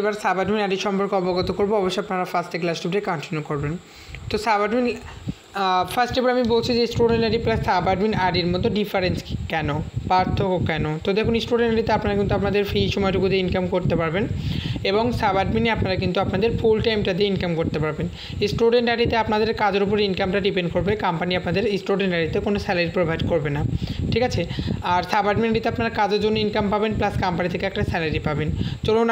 এবার সাবঅ্যাডমিন আইডি সম্পর্কে অবগত করব। অবশ্যই আপনারা ফার্স্টে ক্লাস টুতে কন্টিনিউ করবেন। তো সাবঅ্যাডমিন ফার্স্ট এবার আমি বলছি যে স্টুডেন্ট আইডি প্লাস সাবঅ্যাডমিন আইডির মধ্যে ডিফারেন্স কেন, পার্থক্য কেন। তো দেখুন, স্টুডেন্ট আইডিতে আপনারা কিন্তু আপনাদের ফ্রি সময়টুকুতে ইনকাম করতে পারবেন এবং সাবঅ্যাডমিনে আপনারা কিন্তু আপনাদের ফুল টাইমটা দিয়ে ইনকাম করতে পারবেন। স্টুডেন্ট আইডিতে আপনাদের কাজের উপর ইনকামটা ডিপেন্ড করবে, কোম্পানি আপনাদের স্টুডেন্ট আইডিতে কোনো স্যালারি প্রোভাইড করবে না, ঠিক আছে। আর সাবঅ্যাডমিন আইডিতে আপনারা কাজের জন্য ইনকাম পাবেন প্লাস কোম্পানি থেকে একটা স্যালারি পাবেন। চলুন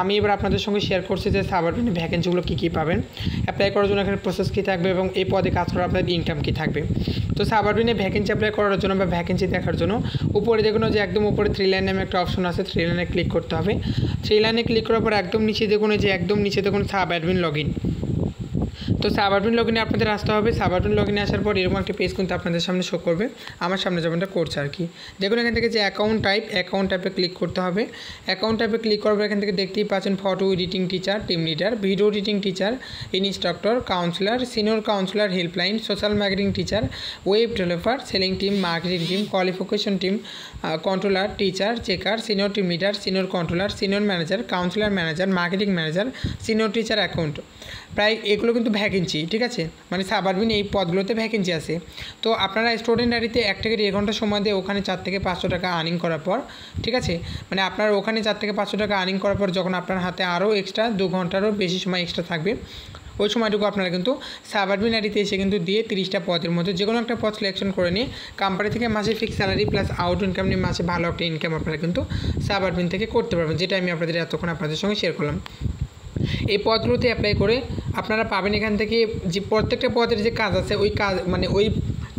আমি এবার আপনাদের সঙ্গে শেয়ার করছি যে সাবঅ্যাডমিনে ভ্যাকেন্সিগুলো কী কী পাবেন, অ্যাপ্লাই করার জন্য এখানে প্রসেস কী থাকবে এবং এই পদে কাজ করার আপনাদের ইনকাম কী থাকবে। তো সাবঅ্যাডমিনে ভ্যাকেন্সি অ্যাপ্লাই করার জন্য বা ভ্যাকেন্সি দেখার জন্য উপরে দেখুন যে একদম উপরে 3 লাইন নামে একটা অপশন আছে, 3 লাইনে ক্লিক করতে হবে। 3 লাইনে ক্লিক করার পর একদম নিচে দেখুন যে একদম নিচে দেখুন সাবঅ্যাডমিন লগইন। তো সাবঅ্যাডমিন লগইনে আপনাদের আসতে হবে। সাবঅ্যাডমিন লগইনে আসার পর এরকম একটা পেজ কিন্তু আপনাদের সামনে শো করবে, আমার সামনে যেমনটা করছে আর কি। দেখুন এখান থেকে যে অ্যাকাউন্ট টাইপে ক্লিক করতে হবে। অ্যাকাউন্ট টাইপে ক্লিক করার পর এখান থেকে দেখতেই পাচ্ছেন photo editing teacher, team leader, video editing teacher, instructor, councillor, senior councillor, helpline, social marketing teacher, web developer, selling team, marketing team, qualification team, controller, teacher, checker, senior team leader, senior controller, senior manager, councillor manager, marketing manager, senior teacher account, প্রায় এগুলো কিন্তু vacancy, ঠিক আছে। মানে সাবঅ্যাডমিন এই পদগুলোতে vacancy আছে। তো আপনারা স্টুডেন্ট আইডিতে 1 থেকে 1.5 ঘন্টা সময় দিয়ে ওখানে 4 থেকে 500 টাকা আর্নিং করার পর, ঠিক আছে, মানে আপনার ওখানে 4 থেকে 500 টাকা আর্নিং করার পর যখন আপনার হাতে আরও এক্সট্রা 2 ঘন্টারও বেশি সময় এক্সট্রা থাকবে, ওই সময়টুকু আপনারা কিন্তু সাবঅ্যাডমিন আইডিতে এসে কিন্তু দিয়ে 30টা পদের মধ্যে যে কোনো একটা পদ সিলেকশন করে নিয়ে কোম্পানি থেকে মাসে fix salary plus out income নিয়ে মাসে ভালো একটা ইনকাম আপনারা কিন্তু সাবঅ্যাডমিন থেকে করতে পারবেন, যেটা আমি এতক্ষণ আপনাদের সঙ্গে শেয়ার করলাম। এই পদগুলোতে অ্যাপ্লাই করে আপনারা পাবেন এখান থেকে যে প্রত্যেকটা পদের যে কাজ আছে ওই কাজ মানে ওই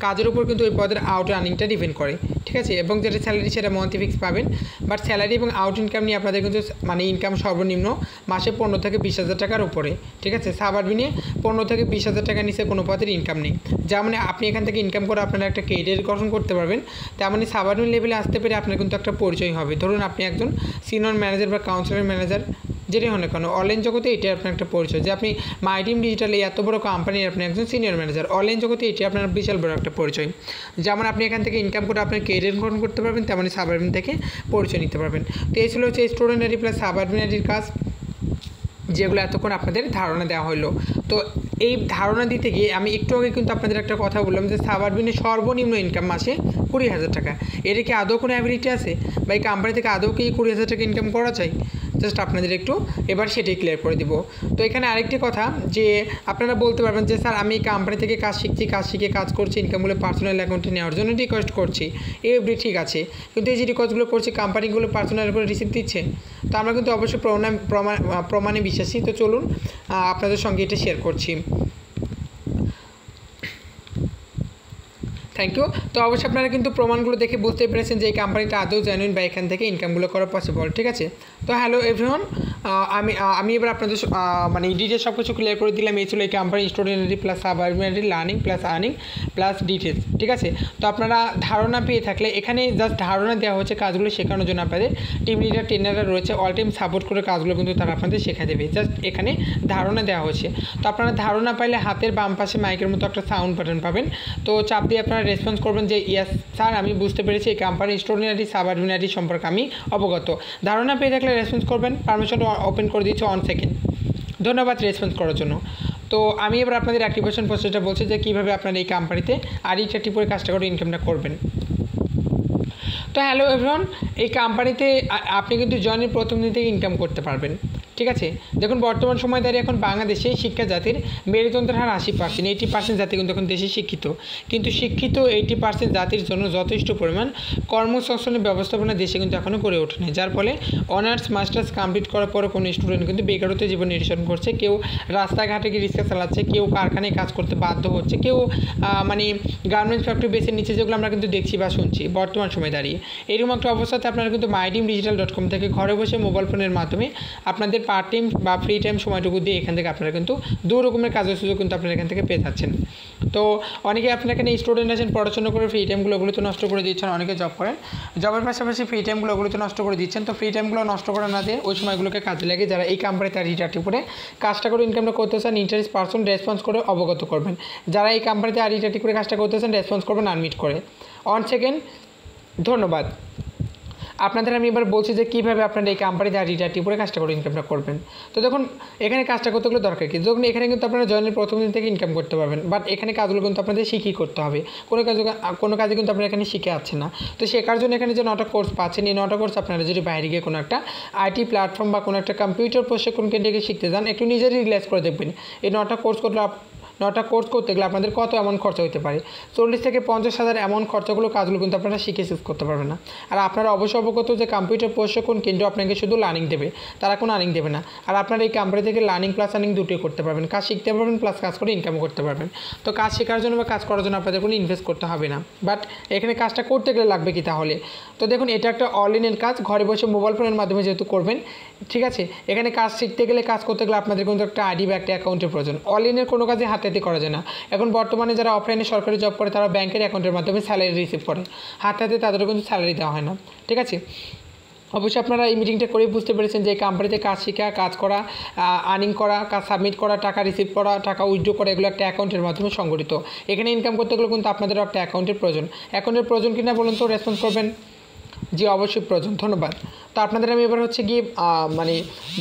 কাজের উপর কিন্তু ওই পদের আউট আর্নিংটা ডিপেন্ড করে, ঠিক আছে। এবং যেটা স্যালারি সেটা মান্থলি ফিক্স পাবেন, বাট স্যালারি এবং আউট ইনকাম নিয়ে আপনাদের কিন্তু মানে ইনকাম সর্বনিম্ন মাসে 15 থেকে 20,000 টাকার উপরে, ঠিক আছে। সাবঅ্যাডমিনে 15 থেকে 20,000 টাকার নিচে কোনো পদের ইনকাম নেই। যেমন আপনি এখান থেকে ইনকাম করে আপনারা একটা কেরিয়ার গঠন করতে পারবেন, তেমনই সাবঅ্যাডমিন লেভেলে আসতে পেরে আপনার কিন্তু একটা পরিচয় হবে। ধরুন আপনি একজন সিনিয়র ম্যানেজার বা কাউন্সিলর ম্যানেজার, যেটাই হয় না কেন অনলাইন জগতে এটি আপনার একটা পরিচয় যে আপনি মাই টিম ডিজিটালে এত বড় কোম্পানির আপনি একজন সিনিয়র ম্যানেজার, অনলাইন জগতে এটি আপনার বিশাল বড় একটা পরিচয়। যেমন আপনি এখান থেকে ইনকাম করে আপনার কেরিয়ার গ্রহণ করতে পারবেন, তেমনই সাবঅ্যাডমিন থেকে পরিচয় নিতে পারবেন। তো এই ছিল হচ্ছে স্টুডেন্ট আইডি প্লাস সাবঅ্যাডমিন আইডির কাজ, যেগুলো এতক্ষণ আপনাদের ধারণা দেওয়া হলো। তো এই ধারণা দিতে গিয়ে আমি একটু আগে কিন্তু আপনাদের একটা কথা বললাম যে সাবঅ্যাডমিনের সর্বনিম্ন ইনকাম মাসে 20,000 টাকা। এর কি আদৌ কোনো অ্যাবিলিটি আছে বা এই কোম্পানি থেকে আদৌ কি 20,000 টাকা ইনকাম করা যায়? জাস্ট আপনাদের একটু এবার সেটাই ক্লিয়ার করে দিব। তো এখানে আরেকটি কথা যে আপনারা বলতে পারবেন যে স্যার আমি কোম্পানি থেকে কাজ শিখে কাজ করছি, ইনকামগুলো পার্সোনাল অ্যাকাউন্টে নেওয়ার জন্য রিকোয়েস্ট করছি, এভরি ঠিক আছে, কিন্তু এই যে রিকোয়েস্টগুলো করছি কোম্পানিগুলো পার্সোনাল করে রিসিভ দিচ্ছে। তো আমরা কিন্তু অবশ্যই প্রমাণে বিশ্বাসী। তো চলুন আপনাদের সঙ্গে এটা শেয়ার করছি। Thank you. তো অবশ্যই আপনারা কিন্তু প্রমাণগুলো দেখে বুঝতে পেরেছেন যে এই কোম্পানিটা আদৌ জেনুইন বা এখান থেকে ইনকামগুলো করা পসিবল, ঠিক আছে। তো হ্যালো এভরিওয়ান, আমি এবার আপনাদের মানে ডিটেলস সব কিছু ক্লিয়ার করে দিলাম। এই ছিল এই company student ID plus sub admin ID learning plus earning plus details, ঠিক আছে। তো আপনারা ধারণা পেয়ে থাকলে এখানে জাস্ট ধারণা দেওয়া হচ্ছে, কাজগুলো শেখানোর জন্য আপনাদের টিম লিডার ট্রেনাররা রয়েছে, অল টাইম সাপোর্ট করে কাজগুলো কিন্তু তারা আপনাদের শেখা দেবে, জাস্ট এখানে ধারণা দেওয়া হচ্ছে। তো আপনারা ধারণা পাইলে হাতের বাম পাশে মাইকের মতো একটা সাউন্ড বাটন পাবেন, তো চাপ দিয়ে আপনারা রেসপন্স করবেন যে ইয়েস স্যার আমি বুঝতে পেরেছি এই কোম্পানি স্টুডেন্ট আইডি সাবঅ্যাডমিন আইডি সম্পর্কে আমি অবগত। ধারণা পেয়ে থাকলে রেসপন্স করবেন, পারমিশনটা ওপেন করে দিচ্ছি 1 সেকেন্ড। ধন্যবাদ রেসপন্স করার জন্য। তো আমি এবার আপনাদের অ্যাক্টিভেশন প্রসেসটা বলছি যে কীভাবে আপনারা এই কোম্পানিতে আইডি অ্যাক্টিভ করে কাজটা করে ইনকামটা করবেন। তো হ্যালো এভরিওয়ান, এই কোম্পানিতে আপনি কিন্তু জয়েনের প্রথম দিন থেকে ইনকাম করতে পারবেন, ঠিক আছে। দেখুন বর্তমান সময় দাঁড়িয়ে এখন বাংলাদেশে শিক্ষা জাতির মেরুদণ্ডের হার 80%, 80% জাতি কিন্তু এখন দেশে শিক্ষিত, কিন্তু শিক্ষিত 80% জাতির জন্য যথেষ্ট পরিমাণ কর্মসংস্থানের ব্যবস্থাপনা দেশে কিন্তু এখনও গড়ে ওঠেনি, যার ফলে অনার্স মাস্টার্স কমপ্লিট করার পরে কোনো স্টুডেন্ট কিন্তু বেকারত্ব জীবন নির্বাচন করছে, কেউ রাস্তাঘাটে গিয়ে রিক্সা চালাচ্ছে, কেউ কারখানায় কাজ করতে বাধ্য হচ্ছে, কেউ মানে গার্মেন্টস ফ্যাক্টরি বেসের নিচে, যেগুলো আমরা কিন্তু দেখছি বা শুনছি বর্তমান সময় দাঁড়িয়ে। এরকম একটা অবস্থাতে আপনারা কিন্তু myteamdigital.com থেকে ঘরে বসে মোবাইল ফোনের মাধ্যমে আপনাদের পার্ট টাইম বা ফ্রি টাইম সময়টুকু দিয়ে এখান থেকে আপনারা কিন্তু 2 রকমের কাজের সুযোগ কিন্তু আপনারা এখান থেকে পেয়ে যাচ্ছেন। তো অনেকে আপনারা এখানে স্টুডেন্ট আছেন, পড়াশোনা করে ফ্রি টাইমগুলো ওগুলো তো নষ্ট করে দিচ্ছেন, অনেকে জব করেন, জবের পাশাপাশি ফ্রি টাইমগুলো ওগুলো তো নষ্ট করে দিচ্ছেন। তো ফ্রি টাইমগুলো নষ্ট করে না দিয়ে ওই সময়গুলোকে কাজে লাগে যারা এই কোম্পানিতে আইডি করে কাজটা করে ইনকামটা করতে চান, ইন্টারেস্ট পারসন রেসপন্স করে অবগত করবেন। যারা এই কোম্পানিতে আইডি করে কাজটা করতে চান রেসপন্স করবেন আনমিট করে। 1 সেকেন্ড, ধন্যবাদ। আপনাদের আমি এবার বলছি যে কীভাবে আপনারা এই কোম্পানিতে আইডিটা টিপ করে কাজটা করে ইনকামটা করবেন। তো দেখুন এখানে কাজটা করতে গেলে দরকার কি, দেখুন এখানে কিন্তু আপনারা জয়েনের প্রথম দিন থেকে ইনকাম করতে পারবেন, বাট এখানে কাজগুলো কিন্তু আপনাদের শিখেই করতে হবে। কোনো কাজে কিন্তু আপনারা এখানে শিখে আসছেন না। তো শেখার জন্য এখানে যে 9টা কোর্স পাচ্ছেন, এই 9টা কোর্স আপনারা যদি বাইরে গিয়ে কোনো একটা আইটি প্ল্যাটফর্ম বা কোনো একটা কম্পিউটার প্রশিক্ষণ কেন্দ্রে গিয়ে শিখতে যান, একটু নিজেরই রিলাইজ করে দেখবেন এই 9টা কোর্স করতে গেলে আপনাদের কত এমন খরচা হতে পারে। 40 থেকে 50,000 এমন কাজগুলো কিন্তু আপনারা শিখে শেষ করতে পারবেন না। আর আপনারা অবশ্যই অবগত যে কম্পিউটার প্রশিক্ষণ কেন্দ্র আপনাকে শুধু লার্নিং দেবে, তারা কোনো আর্নিং দেবে না। আর আপনারা এই কোম্পানি থেকে লার্নিং প্লাস আর্নিং দুটোই করতে পারবেন, কাজ শিখতে পারবেন প্লাস কাজ করে ইনকাম করতে পারবেন। তো কাজ শেখার জন্য বা কাজ করার জন্য আপনাদের কোনো ইনভেস্ট করতে হবে না, বাট এখানে কাজটা করতে গেলে লাগবে কি তাহলে। তো দেখুন এটা একটা অনলাইনের কাজ, ঘরে বসে মোবাইল ফোনের মাধ্যমে যেহেতু করবেন, ঠিক আছে। এখানে কাজ শিখতে গেলে কাজ করতে গেলে আপনাদের কিন্তু একটা আইডি বা একটা অ্যাকাউন্টের প্রয়োজন। অনলাইনের কোনো কাজে হাতে করা যায় না। এখন বর্তমানে যারা অফলাইনে সরকারি জব করে তারা ব্যাংকের অ্যাকাউন্টের মাধ্যমে স্যালারি রিসিভ করে, হাতে তাদেরও কিন্তু স্যালারি দেওয়া হয় না, ঠিক আছে। অবশ্যই আপনারা এই মিটিংটা করেই বুঝতে পেরেছেন যে কোম্পানিতে কাজ শেখা, কাজ করা, আর্নিং করা, কাজ সাবমিট করা, টাকা রিসিভ করা, টাকা উইথড্র করা, এগুলো একটা অ্যাকাউন্টের মাধ্যমে সংগঠিত। এখানে ইনকাম করতে গেলে কিন্তু আপনাদেরও একটা অ্যাকাউন্টের প্রয়োজন কিনা বলুন তো, রেসপন্স করবেন। জি অবশ্যই প্রয়োজন, ধন্যবাদ। তো আপনাদের আমি এবার গিয়ে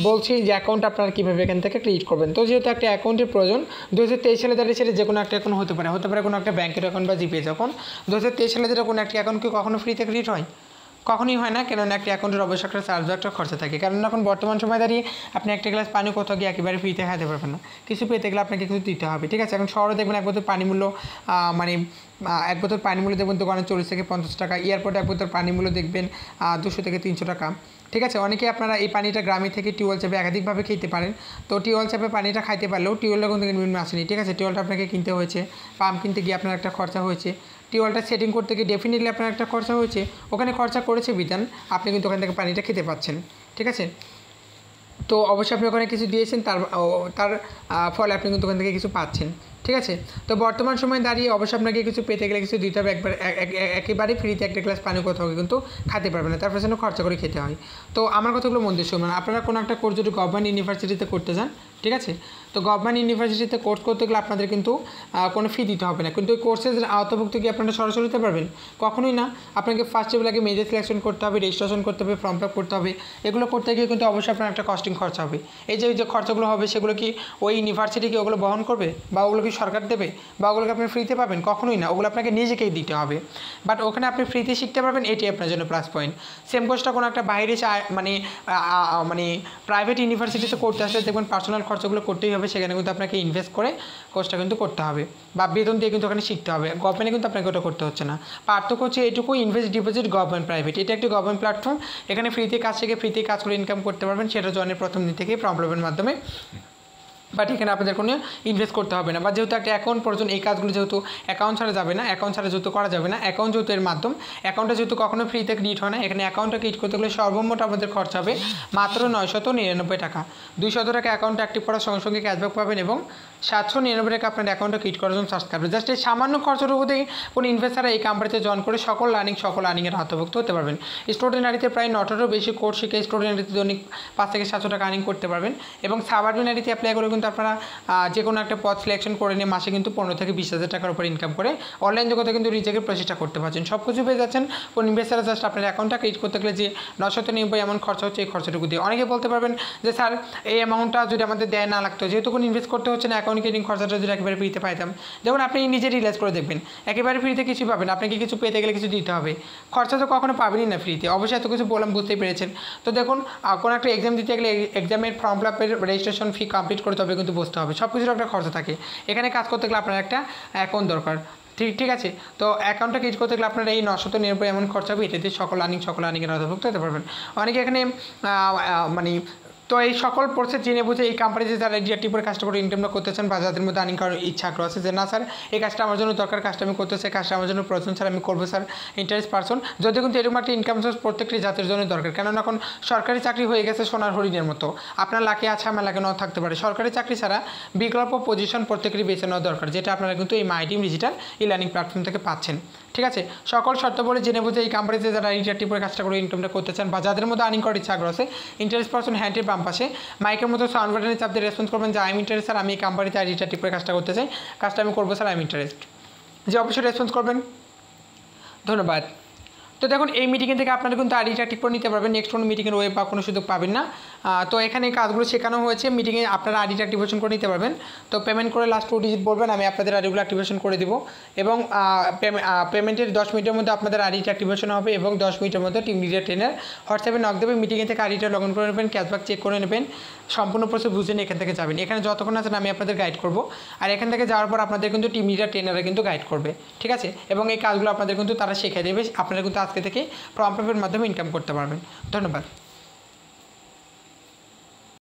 বলছি যে অ্যাকাউন্ট আপনারা কীভাবে এখান থেকে ক্রিয়েট করবেন। তো যেহেতু একটা অ্যাকাউন্টের প্রয়োজন, 2023 সালে দাঁড়িয়ে সেটা যে কোনো একটা অ্যাকাউন্ট হতে পারে কোনো একটা ব্যাংকের অ্যাকাউন্ট বা জিপে। যখন 2023 সালে যেটা কোনো একটা অ্যাকাউন্ট কি কখনো ফ্রিতে ক্রিয়েট হয়? কখনোই হয় না, কেননা একটা অ্যাকাউন্টের অবশ্যই একটা চার্জ বা একটা খরচা থাকে। কারণ এখন বর্তমান সময় দাঁড়িয়ে আপনি একটা গ্লাস পানি কোথাও গিয়ে একেবারে ফ্রিতে খাইতে পারবেন না, কিছু পেতে গেলে আপনাকে কিছু দিতে হবে, ঠিক আছে। এখন শহরে দেখবেন এক বোতল পানি মূল্য এক বোতল পানি মূল্য দেখবেন দোকানে 40 থেকে 50 টাকা, এয়ারপোর্টে এক বোতল পানি মূল্য দেখবেন 200 থেকে 300 টাকা, ঠিক আছে। অনেকে আপনারা এই পানিটা গ্রামে থেকে টিউবওয়েল চেপে একাধিকভাবে খেতে পারেন। তো টিউবওয়েল চেপে পানিটা খাইতে পারলেও টিউবওয়েলটা কিন্তু বিভিন্ন আসেনি, ঠিক আছে। টিউবওয়েলটা আপনাকে কিনতে হয়েছে, পাম্প কিনতে গিয়ে আপনার একটা খরচা হয়েছে, টিউবওয়েলটা সেটিং করতে গিয়ে ডেফিনেটলি আপনার একটা খরচা হয়েছে, ওখানে খরচা করেছে বিধান আপনি কিন্তু ওখান থেকে পানিটা খেতে পাচ্ছেন, ঠিক আছে। তো অবশ্যই আপনি ওখানে কিছু দিয়েছেন, তার ফলে আপনি কিন্তু ওখান থেকে কিছু পাচ্ছেন, ঠিক আছে। তো বর্তমান সময়ে দাঁড়িয়ে অবশ্যই আপনাকে কিছু পেতে গেলে কিছু দিতে হবে, একেবারে ফ্রিতে একটা গ্লাস পানি কোথাও কিন্তু খেতে পারবে না, তার পেছনে খরচা করে খেতে হয়। তো আমার কথাগুলো মন দিয়ে শুনবেন। আপনারা কোনো একটা কোর্স যদি গভর্নমেন্ট ইউনিভার্সিটিতে করতে চান, ঠিক আছে, তো গভর্নমেন্ট ইউনিভার্সিটিতে কোর্স করতে গেলে আপনাদের কিন্তু কোনো ফি দিতে হবে না, কিন্তু ওই কোর্সের আওতাভুক্ত কি আপনারা সরাসরি দিতে পারবেন? কখনোই না। আপনাকে ফার্স্ট আগে মেজর সিলেকশন করতে হবে, রেজিস্ট্রেশন করতে হবে, ফর্ম ফিল আপ করতে হবে, এগুলো করতে গিয়ে কিন্তু অবশ্যই আপনার একটা কস্টিং খরচা হবে। এই যে খরচাগুলো হবে সেগুলো কি ওই ইউনিভার্সিটি কি ওগুলো বহন করবে, বা ওগুলো কি সরকার দেবে, বা ওগুলোকে আপনি ফ্রিতে পাবেন? কখনোই না, ওগুলো আপনাকে নিজেকেই দিতে হবে। বাট ওখানে আপনি ফ্রিতে শিখতে পারবেন, এটি আপনার জন্য প্লাস পয়েন্ট। সেম কোর্সটা কোনো একটা বাইরে প্রাইভেট ইউনিভার্সিটিতে করতে আসলে দেখবেন পার্সোনাল খরচাগুলো করতেই হবে, সেখানে কিন্তু আপনাকে ইনভেস্ট করে কোর্সটা কিন্তু করতে হবে, বা বেতন দিয়ে কিন্তু ওখানে শিখতে হবে। গভর্নমেন্টে কিন্তু আপনাকে ওটা করতে হচ্ছে না। পার্থক্য হচ্ছে এইটুকু, ইনভেস্ট ডিপোজিট গভর্নমেন্ট প্রাইভেট, এটা একটি গভর্নমেন্ট প্ল্যাটফর্ম। এখানে ফ্রিতে কাজ শিখে ফ্রিতে কাজ করে ইনকাম করতে পারবেন, সেটা জয়েনের প্রথম দিন থেকেই প্রবলেমের মাধ্যমে। বাট এখানে আপনাদের কোনো ইনভেস্ট করতে হবে না, বা যেহেতু একটা অ্যাকাউন্ট প্রয়োজন, এই কাজগুলো যেহেতু অ্যাকাউন্ট ছাড়া যাবে না, অ্যাকাউন্ট ছাড়া যেহেতু করা যাবে না, অ্যাকাউন্ট যেহেতু এর মাধ্যম, অ্যাকাউন্টটা যেহেতু কখনো ফ্রিতে ক্রিয়েট হয় না, এখানে অ্যাকাউন্টটা ক্রিয়েট করতে গেলে সর্বমোট আমাদের খরচ হবে মাত্র 999 টাকা। 200 টাকা অ্যাকাউন্ট অ্যাক্টিভ করার সঙ্গে সঙ্গে ক্যাশব্যাক পাবেন, এবং 799 টাকা আপনার অ্যাকাউন্টটা ক্রিয়েট করার জন্য চার্জ কাটবে। জাস্ট এই সামান্য খরচটুকুতেই কোনো ইনভেস্টাররা এই কোম্পানিতে জয়েন করে সকল আর্নিংয়ের আওতাভুক্ত হতে পারবেন। স্টুডেন্টারিতে প্রায় 9টারও বেশি কোর্স শিখে স্টুডেন্টারিতে দৈনিক 5 থেকে 700 টাকা আর্নিং করতে পারবেন, এবং সাবঅর্ডিনারিতে অ্যাপ্লাই করে কিন্তু আপনারা যে কোনো একটা পদ সিলেকশন করে নিয়ে মাসে কিন্তু 15 থেকে 20,000 টাকার উপর ইনকাম করে অনলাইন জগতে কিন্তু নিজেকে প্রচেষ্টা করতে পারছেন, সব কিছু পেয়ে যাচ্ছেন। কোন ইনভেস্টার জাস্ট আপনার অ্যাকাউন্টটা ক্রিয়েট করতে গেলে যে 999 এমন খরচা হচ্ছে, এই খরচাটুকু দিয়ে। অনেকে বলতে পারবেন যে স্যার এই অ্যামাউন্টটা যদি আমাদের দেয় না লাগতো, যেহেতু কোনো ইনভেস্ট করতে হচ্ছে না, অ্যাকাউন্ট ক্রিয়েটিং খরচাটা যদি একেবারে ফ্রিতে পাইতাম। দেখুন আপনি নিজে রিয়েলাইজ করে দেখবেন, একেবারে ফ্রিতে কিছু পাবেন, আপনাকে কিছু পেতে গেলে কিছু দিতে হবে, খরচা তো কখনো পাবেনই না ফ্রিতে। অবশ্যই এত কিছু বললাম, বুঝতেই পেরেছেন। তো দেখুন কোনো একটা এক্সাম দিতে গেলে এক্সামের ফর্ম ফিল আপের রেজিস্ট্রেশন ফি কমপ্লিট করতে হবে, কিন্তু বুঝতে হবে সব কিছুর একটা খরচা থাকে। এখানে কাজ করতে গেলে আপনার একটা অ্যাকাউন্ট দরকার, ঠিক আছে। তো অ্যাকাউন্টটা ক্রিয়েট করতে গেলে আপনার এই 999 এমন খরচা হবে, এটাতে সকল আর্নিংয়ের আওতাভুক্ত হতে পারবেন। অনেকে এখানে তো এই সকল প্রসেস জেনে বুঝে এই কোম্পানিতে যারা ডিআরটি পরে কাজটা করে ইনকামটা করতেছেন, বা যাদের মধ্যে আর্নিং করার ইচ্ছা আছে যে না স্যার এই কাজটা আমার জন্য দরকার, কাজটা আমি করতে চাই, কাজটা আমার জন্য প্রয়োজন স্যার, আমি করবো স্যার, ইন্টারেস্ট পারসন। যদি কিন্তু এরকম একটা ইনকাম সোর্স প্রত্যেকটি জাতির জন্য দরকার, কেননা এখন সরকারি চাকরি হয়ে গেছে সোনার হরিণের মতো। আপনার লাকে আছে, আমার লাকে নাও থাকতে পারে। সরকারি চাকরি ছাড়া বিকল্প পজিশন প্রত্যেকেরই বেছে নেওয়া দরকার, যেটা আপনারা কিন্তু এই my team digital e learning platform থেকে পাচ্ছেন, ঠিক আছে। সকল শর্তাবলী জেনে বুঝে এই কোম্পানিতে যারা ডিআরটি পরে কাজটা করে ইনকামটা করতে চান, বা যাদের মধ্যে আর্নিং করার ইচ্ছা আছে, ইন্টারেস্ট পারসন হ্যান্ডের বাম পাশে মাইকের মতো সাউন্ড বাটনে চাপ দিয়ে রেসপন্স করবেন যে আই এম ইন্টারেস্ট স্যার, আমি এই কোম্পানিতে ডিআরটি পরে কাজটা করতে চাই, কাজটা আমি করবো স্যার, আই এম ইন্টারেস্ট, যে অবশ্যই রেসপন্স করবেন। ধন্যবাদ। তো দেখুন এই মিটিংয়ে থেকে আপনারা কিন্তু আইডিটা অ্যাক্টিভ করে নিতে পারবেন, নেক্সট কোনো মিটিংয়ের ওয়ে বা কোনো সুযোগ পাবেন না। তো এখানে এই কাজগুলো শেখানো হয়েছে, মিটিংয়ে আপনারা আইডিটা অ্যাক্টিভেশন করে নিতে পারবেন। তো পেমেন্ট করে লাস্ট 2 ডিজিট বলবেন, আমি আপনাদের আইডিগুলো অ্যাক্টিভেশন করে দিব এবং পেমেন্টের 10 মিনিটের মধ্যে আপনাদের আইডিটা অ্যাক্টিভেশন হবে এবং 10 মিনিটের মধ্যে টিম লিডার ট্রেনার হোয়াটসঅ্যাপে নক দেবে, মিটিংয়ে থেকে আইডিটা লগ ইন করে নেবেন, ক্যাশব্যাক চেক করে নেবেন, সম্পূর্ণ প্রসেস বুঝে নিয়ে এখান থেকে যাবেন। এখানে যতক্ষণ আছেন আমি আপনাদের গাইড করব, আর এখান থেকে যাওয়ার পর আপনাদের কিন্তু টিম লিডার ট্রেনাররা কিন্তু গাইড করবে, ঠিক আছে। এবং এই কাজগুলো আপনাদের কিন্তু তারা শিখিয়ে দেবে, আপনারা কিন্তু আজকে থেকে প্রম্পট পের মাধ্যমে ইনকাম করতে পারবেন। ধন্যবাদ।